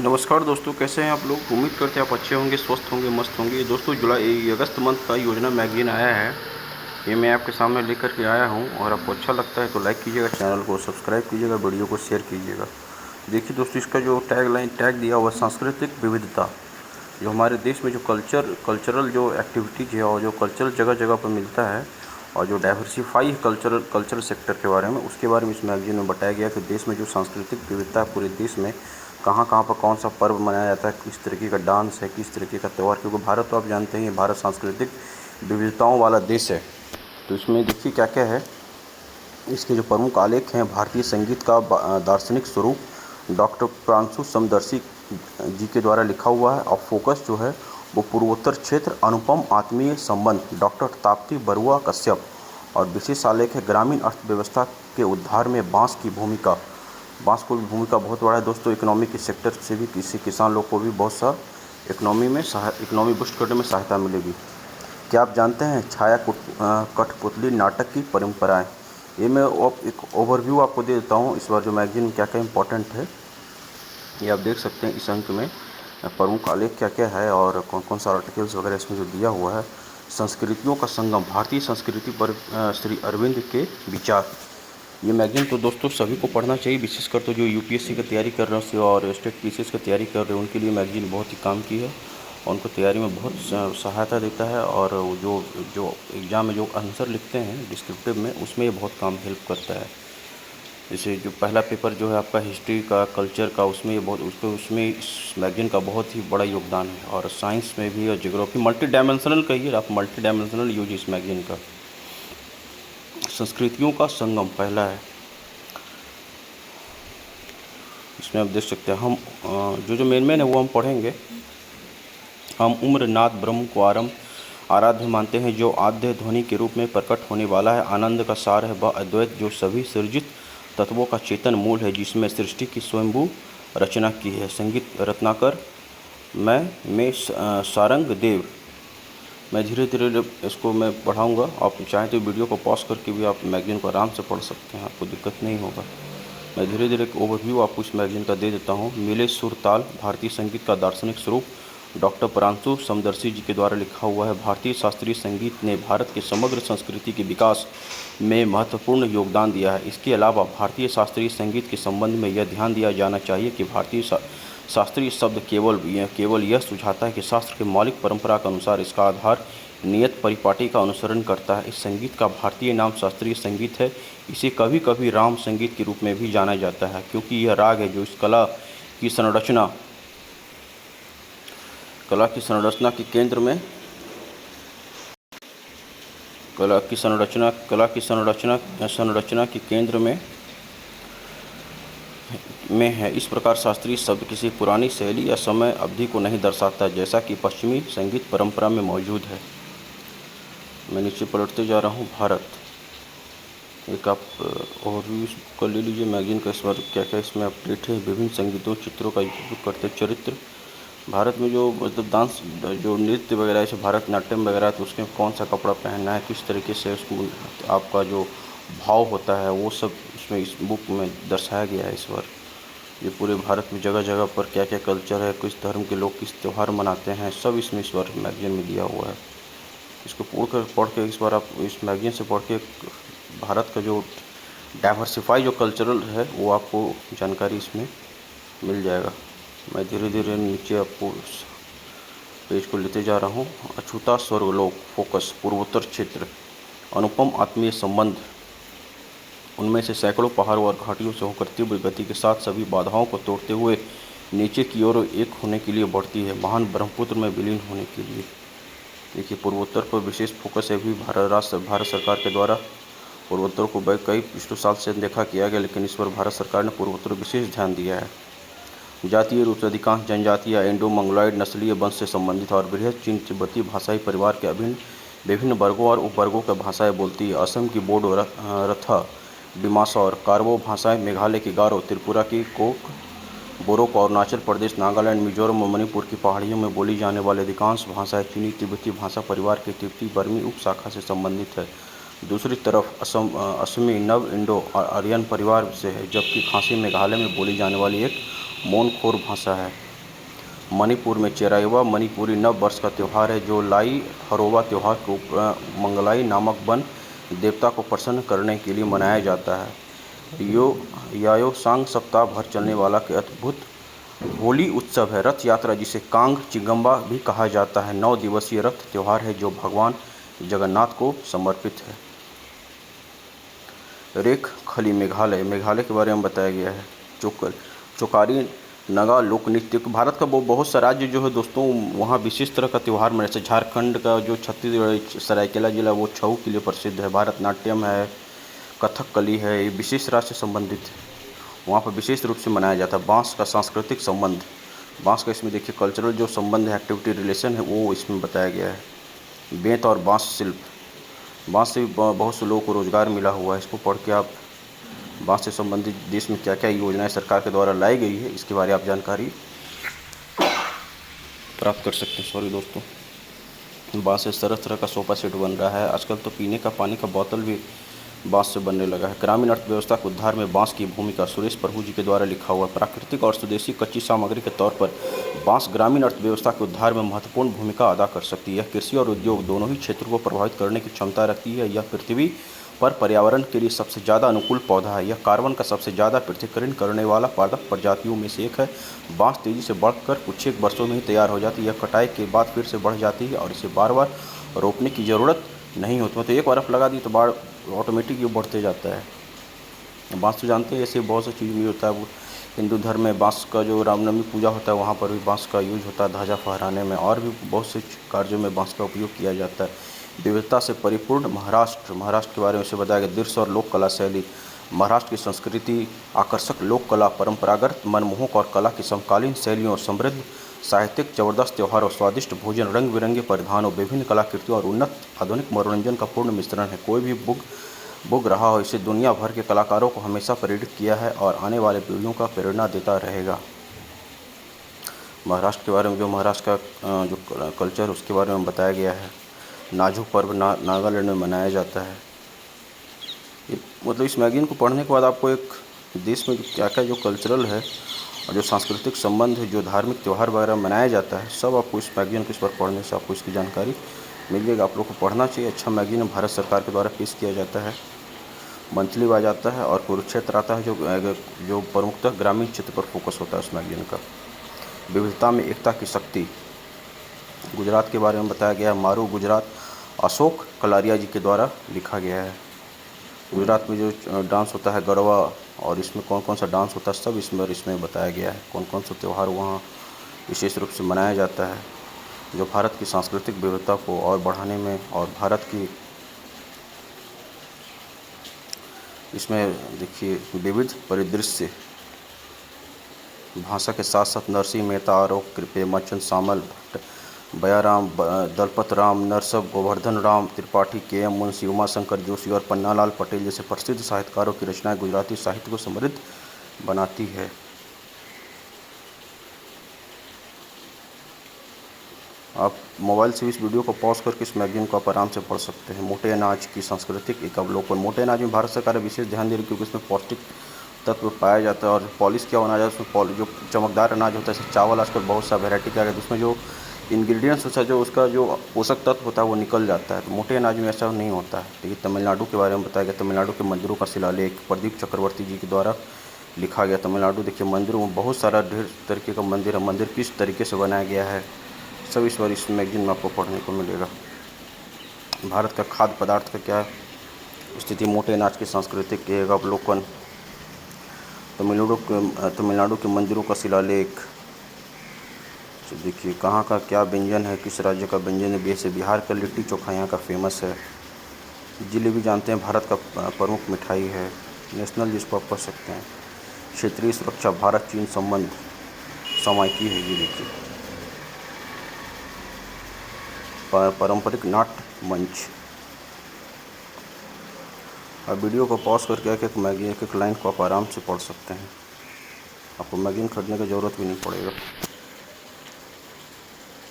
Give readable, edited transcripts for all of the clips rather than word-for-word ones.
नमस्कार दोस्तों, कैसे हैं आप लोग। उम्मीद करते हैं आप अच्छे होंगे, स्वस्थ होंगे, मस्त होंगे। दोस्तों, जुलाई अगस्त मंथ का योजना मैगजीन आया है, ये मैं आपके सामने लेकर के आया हूं। और आपको अच्छा लगता है तो लाइक कीजिएगा, चैनल को सब्सक्राइब कीजिएगा, वीडियो को शेयर कीजिएगा। देखिए दोस्तों, इसका जो टैग दिया हुआ सांस्कृतिक विविधता, जो हमारे देश में जो कल्चरल जो एक्टिविटीज़ है और जो कल्चरल जगह जगह पर मिलता है, और जो डाइवर्सिफाई कल्चरल सेक्टर के बारे में, उसके बारे में इस मैगजीन में बताया गया कि देश में जो सांस्कृतिक विविधता है पूरे देश में, कहाँ कहाँ पर कौन सा पर्व मनाया जाता है, किस तरीके का डांस है, किस तरीके का त्यौहार। क्योंकि भारत तो आप जानते हैं, भारत सांस्कृतिक विविधताओं वाला देश है। तो इसमें देखिए क्या क्या है। इसके जो प्रमुख आलेख हैं, भारतीय संगीत का दार्शनिक स्वरूप डॉक्टर प्रांशु समदर्शी जी के द्वारा लिखा हुआ है। और फोकस जो है वो पूर्वोत्तर क्षेत्र, अनुपम आत्मीय संबंध डॉक्टर ताप्ती बरुआ कश्यप। और विशेष आलेख है ग्रामीण अर्थव्यवस्था के उद्धार में बांस की भूमिका। बांस को भी भूमिका बहुत बड़ा है दोस्तों। इकोनॉमी के सेक्टर से भी किसी किसान लोग को भी बहुत सा इकोनॉमी बूस्ट करने में सहायता मिलेगी। क्या आप जानते हैं छाया कठपुतली नाटक की परंपराएं। ये मैं एक ओवरव्यू आपको दे देता हूँ इस बार जो मैगजीन में क्या क्या इंपॉर्टेंट है, ये आप देख सकते हैं। इस अंक में प्रमुख आलेख क्या क्या है और कौन कौन सा आर्टिकल्स वगैरह इसमें जो दिया हुआ है। संस्कृतियों का संगम, भारतीय संस्कृति पर श्री अरविंद के विचार। ये मैगजीन तो दोस्तों सभी को पढ़ना चाहिए, विशेषकर तो जो यूपीएससी की तैयारी कर रहे हैं और स्टेट पीसीएस की तैयारी कर रहे हैं, उनके लिए मैगजीन बहुत ही काम की है और उनको तैयारी में बहुत सहायता देता है। और जो जो एग्ज़ाम में जो आंसर लिखते हैं डिस्क्रिप्टिव में, उसमें ये बहुत काम हेल्प करता है। जैसे जो पहला पेपर जो है आपका हिस्ट्री का, कल्चर का, उसमें ये बहुत उसमें इस मैगजीन का बहुत ही बड़ा योगदान है। और साइंस में भी और ज्योग्राफी, मल्टी डायमेंशनल कहिए आप, मल्टी डायमेंशनल यूज इस मैगजीन का। संस्कृतियों का संगम पहला है, इसमें आप देख सकते हैं। हम जो मेन है वो हम पढ़ेंगे। हम उम्र नाद ब्रह्म को आराध्य मानते हैं, जो आद्य ध्वनि के रूप में प्रकट होने वाला है। आनंद का सार है वह अद्वैत, जो सभी सृजित तत्वों का चेतन मूल है, जिसमें सृष्टि की स्वयंभू रचना की है। संगीत रत्नाकर मैं सारंग देव। मैं धीरे धीरे इसको मैं पढ़ाऊँगा, आप चाहें तो वीडियो को पॉज करके भी आप मैगजीन को आराम से पढ़ सकते हैं, आपको दिक्कत नहीं होगा। मैं धीरे धीरे एक ओवरव्यू आपको इस मैगजीन का दे देता हूँ। मिले सुर ताल, भारतीय संगीत का दार्शनिक स्वरूप डॉक्टर प्रांशु समदर्शी जी के द्वारा लिखा हुआ है। भारतीय शास्त्रीय संगीत ने भारत के समग्र संस्कृति के विकास में महत्वपूर्ण योगदान दिया है। इसके अलावा भारतीय शास्त्रीय संगीत के संबंध में यह ध्यान दिया जाना चाहिए कि भारतीय शास्त्रीय शब्द केवल यह सुझाता है कि शास्त्र के मौलिक परंपरा के अनुसार इसका आधार नियत परिपाटी का अनुसरण करता है। इस संगीत का भारतीय नाम शास्त्रीय संगीत है। इसे कभी कभी राम संगीत के रूप में भी जाना जाता है, क्योंकि यह राग है जो इस कला की संरचना के केंद्र में संरचना के केंद्र में है। इस प्रकार शास्त्रीय शब्द किसी पुरानी शैली या समय अवधि को नहीं दर्शाता, जैसा कि पश्चिमी संगीत परंपरा में मौजूद है। मैं नीचे पलटते जा रहा हूँ। भारत, एक आप ओवरव्यू कर ले लीजिए मैगजीन का। इस बार क्या क्या इसमें अपडेट है। विभिन्न संगीतों चित्रों का उपयोग करते चरित्र। भारत में जो मतलब डांस, जो नृत्य वगैरह जैसे भारतनाट्यम वगैरह, तो उसमें कौन सा कपड़ा पहनना है, किस तरीके से उसको आपका जो भाव होता है, वो सब इसमें इस बुक में दर्शाया गया है। इस बार ये पूरे भारत में जगह जगह पर क्या क्या कल्चर है, किस धर्म के लोग किस त्यौहार मनाते हैं, सब इसमें इस बार मैगजीन में दिया हुआ है। इसको पढ़ के इस बार आप इस मैगजीन से पढ़ के भारत का जो डाइवर्सिफाई जो कल्चरल है वो आपको जानकारी इसमें मिल जाएगा। मैं धीरे धीरे नीचे आपको इस पेज को लेते जा रहा हूँ। अछूता स्वर्गलोक, फोकस पूर्वोत्तर क्षेत्र, अनुपम आत्मीय संबंध। उनमें से सैकड़ों पहाड़ों और घाटियों से होकर तीव्र गति के साथ सभी बाधाओं को तोड़ते हुए नीचे की ओर एक होने के लिए बढ़ती है, महान ब्रह्मपुत्र में विलीन होने के लिए। देखिए, पूर्वोत्तर पर विशेष फोकस है भी भारत सरकार के द्वारा। पूर्वोत्तर को कई पिछले साल से देखा किया गया, लेकिन इस बार भारत सरकार ने पूर्वोत्तर विशेष ध्यान दिया है। जातीय रूप से अधिकांश जनजातियाँ इंडो मंगोलॉयड नस्लीय वंश से संबंधित और बृहद चीन तिब्बती भाषाई परिवार के विभिन्न वर्गों और उपवर्गों की भाषाएं बोलती है। असम की बोडो, रथा, डिमासा और कार्बो भाषाएं, मेघालय की गारो, त्रिपुरा की कोक, बोरोक और अरुणाचल प्रदेश, नागालैंड, मिजोरम और मणिपुर की पहाड़ियों में बोली जाने वाली अधिकांश भाषाएं चीनी तिब्बती भाषा परिवार के तिब्बती बर्मी उपशाखा से संबंधित है। दूसरी तरफ असमी नव इंडो आर्यन परिवार से है, जबकि खासी मेघालय में बोली जाने वाली एक मोनखोर भाषा है। मणिपुर में चेराइवा मणिपुरी नव वर्ष का त्यौहार है जो लाई हरोबा त्यौहार को मंगलाई नामक वन देवता को प्रसन्न करने के लिए मनाया जाता है। यायोसांग सप्ताह भर चलने वाला के अद्भुत होली उत्सव है। रथ यात्रा जिसे कांग चिगम्बा भी कहा जाता है 9 दिवसीय रथ त्यौहार है जो भगवान जगन्नाथ को समर्पित है। रेख खली मेघालय के बारे में बताया गया है। चोकारी नगा लोक नृत्य भारत का बहुत सा राज्य जो है दोस्तों वहाँ विशेष तरह का त्यौहार मनाते हैं। झारखंड का जो छत्तीसगढ़ सरायकेला जिला वो छऊ के लिए प्रसिद्ध है। भारतनाट्यम है, कथकली है, ये विशेष राज्य से संबंधित है, वहाँ पर विशेष रूप से मनाया जाता है। बांस का सांस्कृतिक संबंध, बांस का इसमें देखिए कल्चरल जो संबंध है, एक्टिविटी रिलेशन है वो इसमें बताया गया है। बेंत और बांस शिल्प, बांस से भी बहुत से लोगों को रोज़गार मिला हुआ है। इसको पढ़ के आप बांस से संबंधित देश में क्या क्या योजनाएं सरकार के द्वारा लाई गई है इसके बारे में आप जानकारी प्राप्त कर सकते हैं। सॉरी दोस्तों, बांस से तरह तरह का सोफा सेट बन रहा है। आजकल तो पीने का पानी का बोतल भी बांस से बनने लगा है। ग्रामीण अर्थव्यवस्था के उद्धार में बांस की भूमिका, सुरेश प्रभु जी के द्वारा लिखा हुआ। प्राकृतिक और स्वदेशी कच्ची सामग्री के तौर पर बांस ग्रामीण अर्थव्यवस्था के उद्धार में महत्वपूर्ण भूमिका अदा कर सकती है। यह कृषि और उद्योग दोनों ही क्षेत्रों को प्रभावित करने की क्षमता रखती है। यह पृथ्वी पर पर्यावरण के लिए सबसे ज़्यादा अनुकूल पौधा है। यह कार्बन का सबसे ज़्यादा पृथक्करण करने वाला पादप प्रजातियों में से एक है। बांस तेज़ी से बढ़कर कुछ एक वर्षों में ही तैयार हो जाती है। यह कटाई के बाद फिर से बढ़ जाती है और इसे बार बार रोपने की ज़रूरत नहीं होती। मतलब एक बार आप लगा दी तो बाढ़ ऑटोमेटिक ये बढ़ते जाता है। बांस तो जानते हैं ऐसे बहुत सी चीज़ में होता है। वो हिंदू धर्म में बांस का जो रामनवमी पूजा होता है वहाँ पर भी बांस का यूज होता है ध्वजा फहराने में, और भी बहुत से कार्यों में बांस का उपयोग किया जाता है। विविधता से परिपूर्ण महाराष्ट्र के बारे में से बताया गया। दृश्य और लोक कला शैली, महाराष्ट्र की संस्कृति आकर्षक लोक कला, परंपरागत मनमोहक और कला की समकालीन शैलियों और समृद्ध साहित्यिक जबरदस्त त्यौहार और स्वादिष्ट भोजन, रंग बिरंगे परिधान और विभिन्न कलाकृतियों और उन्नत आधुनिक मनोरंजन का पूर्ण मिश्रण है। कोई भी बुक रहा हो इसे दुनिया भर के कलाकारों को हमेशा प्रेरित किया है और आने वाले पीढ़ियों का प्रेरणा देता रहेगा। महाराष्ट्र के बारे में, जो महाराष्ट्र का जो कल्चर उसके बारे में बताया गया है। नाजुक पर्व नागालैंड में मनाया जाता है। मतलब इस मैगज़ीन को पढ़ने के बाद आपको एक देश में क्या क्या जो कल्चरल है और जो सांस्कृतिक संबंध है, जो धार्मिक त्यौहार वगैरह मनाया जाता है, सब आपको इस मैगज़ीन को इस पर पढ़ने से आपको इसकी जानकारी मिल जाएगा। आप लोग को पढ़ना चाहिए। अच्छा मैगज़ीन भारत सरकार के द्वारा पेश किया जाता है, मंथली आ जाता है और कुरुक्षेत्र आता है जो प्रमुखतः ग्रामीण क्षेत्र पर फोकस होता है उस मैगज़ीन का। विविधता में एकता की शक्ति, गुजरात के बारे में बताया गया है। मारू गुजरात अशोक कलारिया जी के द्वारा लिखा गया है। गुजरात में जो डांस होता है गरबा, और इसमें कौन कौन सा डांस होता है सब इसमें बताया गया है। कौन कौन सा त्यौहार वहाँ विशेष रूप से मनाया जाता है, जो भारत की सांस्कृतिक विविधता को और बढ़ाने में और भारत की इसमें देखिए विविध परिदृश्य, भाषा के साथ साथ नरसिंह मेहता, आरोप प्रेमचंद सामल, बयाराम, दलपत राम, नरसब, गोवर्धन राम त्रिपाठी, के.एम. मुंशी, उमाशंकर जोशी और पन्नालाल पटेल जैसे प्रसिद्ध साहित्यकारों की रचनाएं गुजराती साहित्य को समृद्ध बनाती है। आप मोबाइल से इस वीडियो को पॉज करके इस मैगजीन को आप आराम से पढ़ सकते हैं। मोटे अनाज की सांस्कृतिक एक अवलोकन। मोटे अनाज में भारत सरकार विशेष ध्यान दे रही है क्योंकि इसमें पौष्टिक तत्व पाया जाता है और पॉलिश किया हुआ अनाज है उसमें जो चमकदार अनाज होता है, जैसे चावल आजकल बहुत सा वेराइटी का है, उसमें जो इंग्रेडिएंट्स होता है, जो उसका जो पोषक तत्व होता है वो निकल जाता है। तो मोटे अनाज में ऐसा नहीं होता है। देखिए तमिलनाडु के बारे में बताया गया। तमिलनाडु के मंदिरों का शिलालेख प्रदीप चक्रवर्ती जी के द्वारा लिखा गया। तमिलनाडु देखिए मंदिरों में बहुत सारा ढेर तरीके का मंदिर है। मंदिर किस तरीके से बनाया गया है सब इस बार इस मैगजीन में आपको पढ़ने को मिलेगा। भारत का खाद्य पदार्थ का क्या स्थिति, मोटे अनाज की सांस्कृतिक एक अवलोकन, तमिलनाडु के मंदिरों का शिलालेख। तो देखिए कहाँ का क्या व्यंजन है, किस राज्य का व्यंजन है। जैसे बिहार का लिट्टी चोखा यहाँ का फेमस है। जलेबी जानते हैं भारत का प्रमुख मिठाई है। नेशनल जिसको आप पढ़ सकते हैं। क्षेत्रीय सुरक्षा, भारत चीन संबंध समायकी है। ये देखिए पारंपरिक नाट्य मंच। अब वीडियो को पॉज करके एक एक लाइन को आप आराम से पढ़ सकते हैं। आपको मैगजीन खरीदने की ज़रूरत भी नहीं पड़ेगा।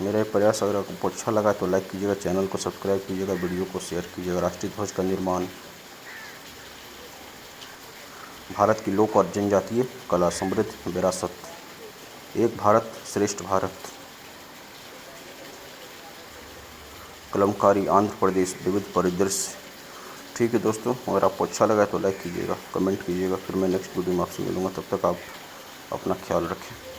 मेरा ये प्रयास अगर आपको अच्छा लगा तो लाइक कीजिएगा, चैनल को सब्सक्राइब कीजिएगा, वीडियो को शेयर कीजिएगा। राष्ट्रीय ध्वज का निर्माण, भारत की लोक और जनजातीय कला समृद्ध विरासत। एक भारत श्रेष्ठ भारत, कलमकारी आंध्र प्रदेश विविध परिदृश्य। ठीक है दोस्तों, अगर आपको अच्छा लगा तो लाइक कीजिएगा, कमेंट कीजिएगा। फिर मैं नेक्स्ट वीडियो में आपसे मिलूँगा, तब तक आप अपना ख्याल रखें।